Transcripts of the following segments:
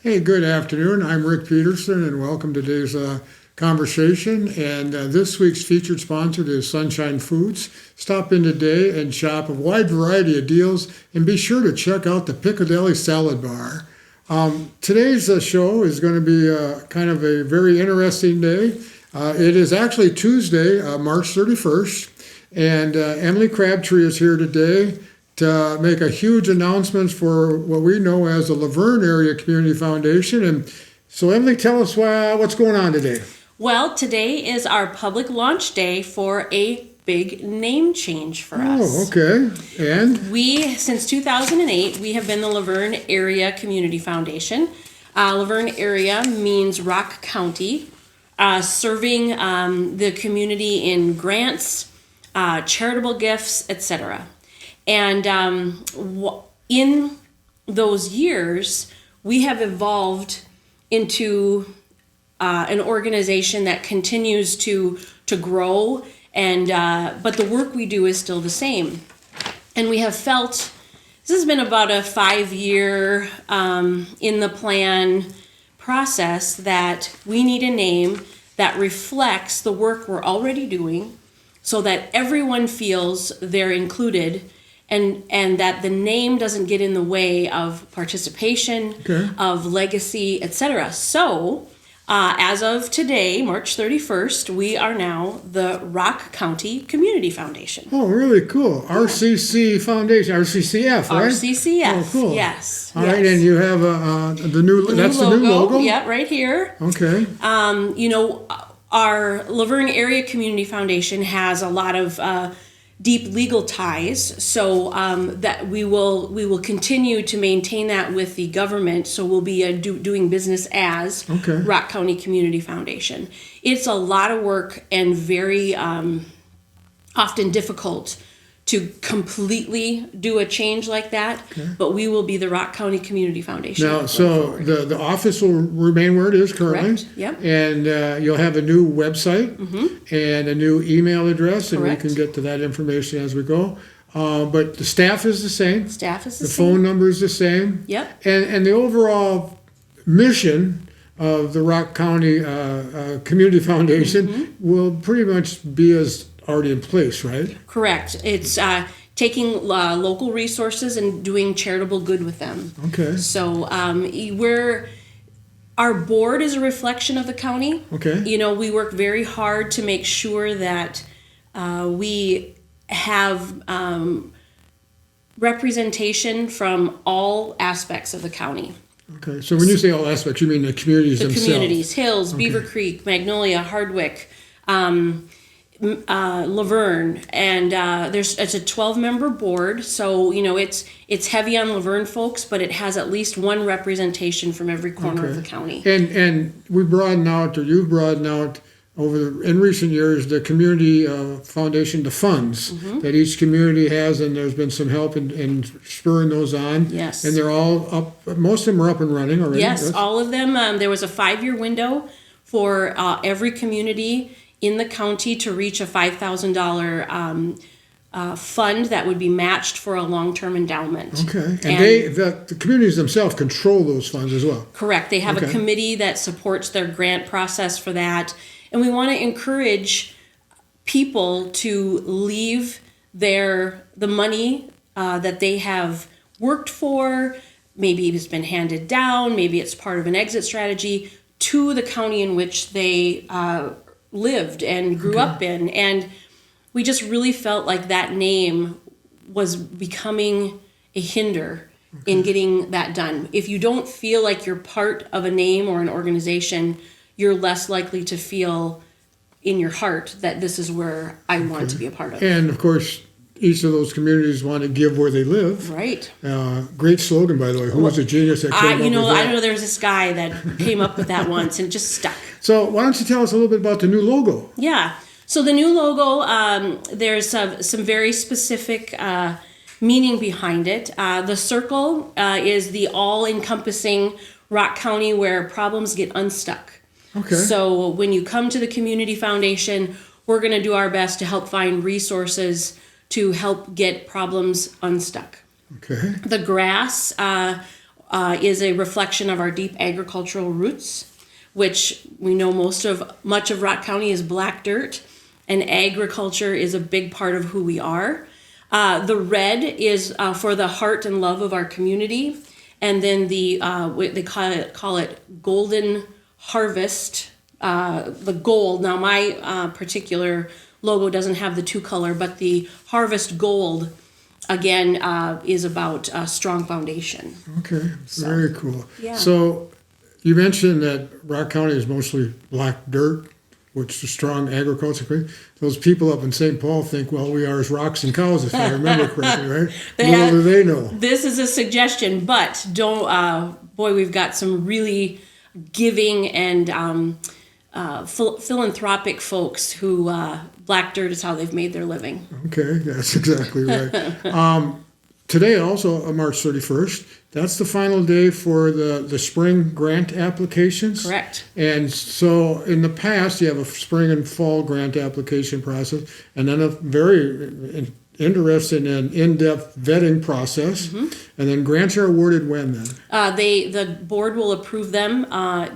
Hey, good afternoon. I'm Rick Peterson, and welcome to today's conversation. And this week's featured sponsor is Sunshine Foods. Stop in today and shop a wide variety of deals, and be sure to check out the Piccadilly Salad Bar. Today's show is going to be kind of a very interesting day. It is actually Tuesday, March 31st, and Emily Crabtree is here today to make a huge announcement for what we know as the Luverne Area Community Foundation. And so, Emily, tell us what's going on today. Well, today is our public launch day for a big name change for us. Oh, okay. And? Since 2008, we have been the Luverne Area Community Foundation. Luverne Area means Rock County, serving the community in grants, charitable gifts, etc. And in those years, we have evolved into an organization that continues to grow, and but the work we do is still the same. And we have felt this has been about a 5-year in the plan process that we need a name that reflects the work we're already doing, so that everyone feels they're included. And that the name doesn't get in the way of participation, okay, of legacy, etc. So, as of today, March 31st, we are now the Rock County Community Foundation. Oh, really cool. Yeah. RCC Foundation, RCCF, right? RCCF, oh, cool. Yes. All right, and you have the new logo. The new logo? Yeah, right here. Okay. Our Luverne Area Community Foundation has a lot of deep legal ties, so that we will continue to maintain that with the government. So we'll be doing business as Rock County Community Foundation. It's a lot of work and very often difficult to completely do a change like that, but we will be the Rock County Community Foundation. Now, so the office will remain where it is currently. Correct. Yep. And you'll have a new website and a new email address, and Correct. we can get to that information as we go. But the staff is the same. Staff is the same. same. The phone number is the same. Yep. And the overall mission of the Rock County Community Foundation will pretty much be as already in place, right? Correct. It's taking local resources and doing charitable good with them. Okay. So our board is a reflection of the county. Okay. You know, we work very hard to make sure that we have representation from all aspects of the county. Okay. So when you say all aspects, you mean the communities themselves? The communities, Hills, Beaver Creek, Magnolia, Hardwick, Luverne, and it's a 12-member board, so you know it's heavy on Luverne folks, but it has at least one representation from every corner of the county. And we broaden out, or you've broadened out in recent years, the community foundation, the funds that each community has, and there's been some help in spurring those on. Yes. And they're all up. Most of them are up and running already. Yes, all of them. There was a 5-year window for every community in the county to reach a $5,000 fund that would be matched for a long-term endowment. Okay, and the communities themselves control those funds as well. Correct. They have a committee that supports their grant process for that, and we want to encourage people to leave the money that they have worked for. Maybe it's been handed down. Maybe it's part of an exit strategy to the county in which they lived and grew up in. And we just really felt like that name was becoming a hinder in getting that done. If you don't feel like you're part of a name or an organization, you're less likely to feel in your heart that this is where I want to be a part of. And of course, each of those communities want to give where they live. Right. Great slogan, by the way. Who was a genius that came up with that? I know there's this guy that came up with that once and just stuck. So why don't you tell us a little bit about the new logo? Yeah. So the new logo, there's some very specific meaning behind it. The circle is the all-encompassing Rock County where problems get unstuck. Okay. So when you come to the Community Foundation, we're going to do our best to help find resources to help get problems unstuck. Okay. The grass is a reflection of our deep agricultural roots, which we know much of Rock County is black dirt, and agriculture is a big part of who we are. The red is for the heart and love of our community, and then they call it golden harvest. The gold. Now my particular logo doesn't have the two color, but the harvest gold again is about a strong foundation. Okay, very cool. Yeah. So you mentioned that Rock County is mostly black dirt, which is strong agriculture. Those people up in St. Paul think, well, we are as rocks and cows, if I remember correctly, right? Little do they know. This is a suggestion, but don't. Boy, we've got some really giving and philanthropic folks who black dirt is how they've made their living. Okay, that's exactly right. Today, also March 31st, that's the final day for the spring grant applications. Correct. And so in the past, you have a spring and fall grant application process, and then a very interesting and in-depth vetting process. Mm-hmm. And then grants are awarded when then? The board will approve them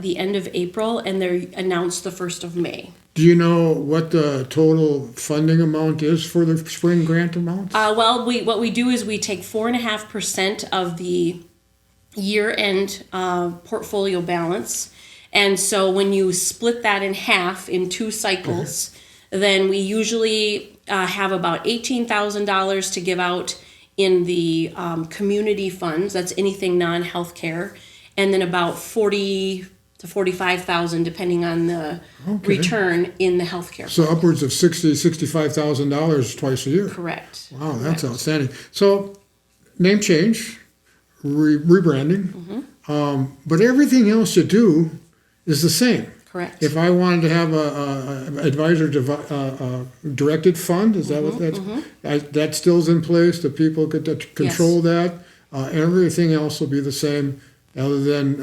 the end of April, and they're announced the 1st of May. Do you know what the total funding amount is for the spring grant amount? Well, what we do is we take 4.5% of the year-end portfolio balance, and so when you split that in half in 2 cycles, then we usually have about $18,000 to give out in the community funds. That's anything non-healthcare, and then about $40,000 to $45,000, depending on the return in the healthcare. So upwards of $65,000 twice a year. Correct. Wow, that's outstanding. So name change, rebranding, but everything else you do is the same. Correct. If I wanted to have a advisor directed fund, is that what that's? That still's in place. The people get to control that. Everything else will be the same, other than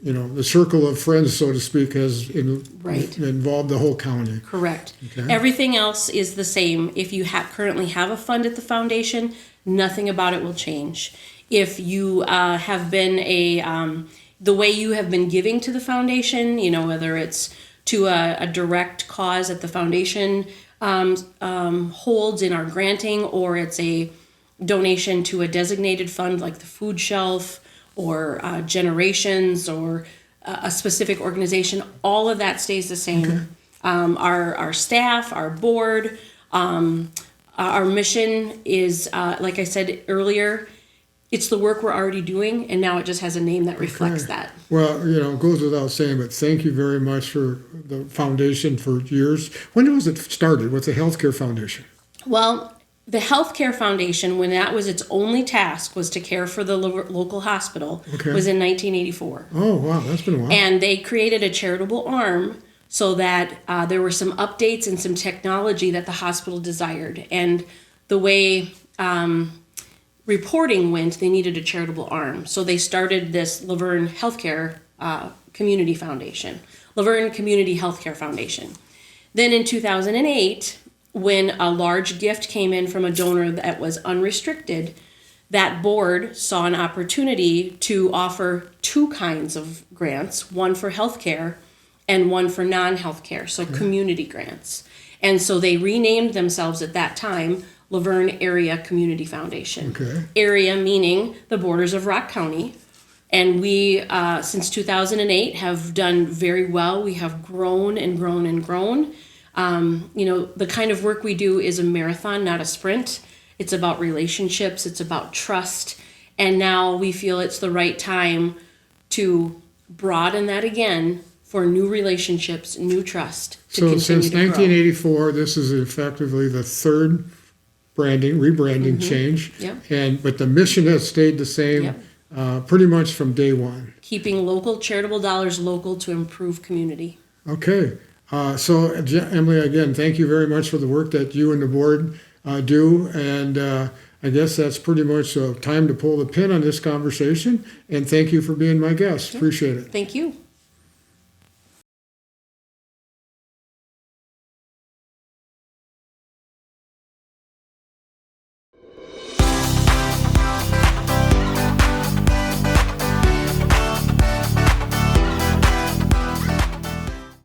the circle of friends, so to speak, has involved the whole county. Correct. Okay. Everything else is the same. If you currently have a fund at the foundation, nothing about it will change. If you have been the way you have been giving to the foundation, whether it's to a direct cause that the foundation holds in our granting, or it's a donation to a designated fund like the food shelf or generations or a specific organization, all of that stays the same. Okay. Our staff, our board, our mission is, like I said earlier, it's the work we're already doing, and now it just has a name that reflects that. Well, it goes without saying, but thank you very much for the foundation for years. When was it started with the Healthcare Foundation? Well, the Healthcare Foundation, when that was its only task, was to care for the local hospital, was in 1984. Oh, wow, that's been a while. And they created a charitable arm so that there were some updates and some technology that the hospital desired. And the way reporting went, they needed a charitable arm. So they started this Luverne Healthcare Community Foundation, Luverne Community Healthcare Foundation. Then in 2008, when a large gift came in from a donor that was unrestricted, that board saw an opportunity to offer 2 kinds of grants, one for healthcare and one for non-healthcare, so community grants. And so they renamed themselves at that time Luverne Area Community Foundation. Okay. Area meaning the borders of Rock County. And we, since 2008, have done very well. We have grown and grown and grown. The kind of work we do is a marathon, not a sprint. It's about relationships. It's about trust. And now we feel it's the right time to broaden that again for new relationships, new trust. So since 1984, this is effectively the 3rd rebranding change. Yep. But the mission has stayed the same pretty much from day one. Keeping local charitable dollars local to improve community. Okay. So Emily, again, thank you very much for the work that you and the board do. And I guess that's pretty much time to pull the pin on this conversation. And thank you for being my guest. Appreciate it. Thank you.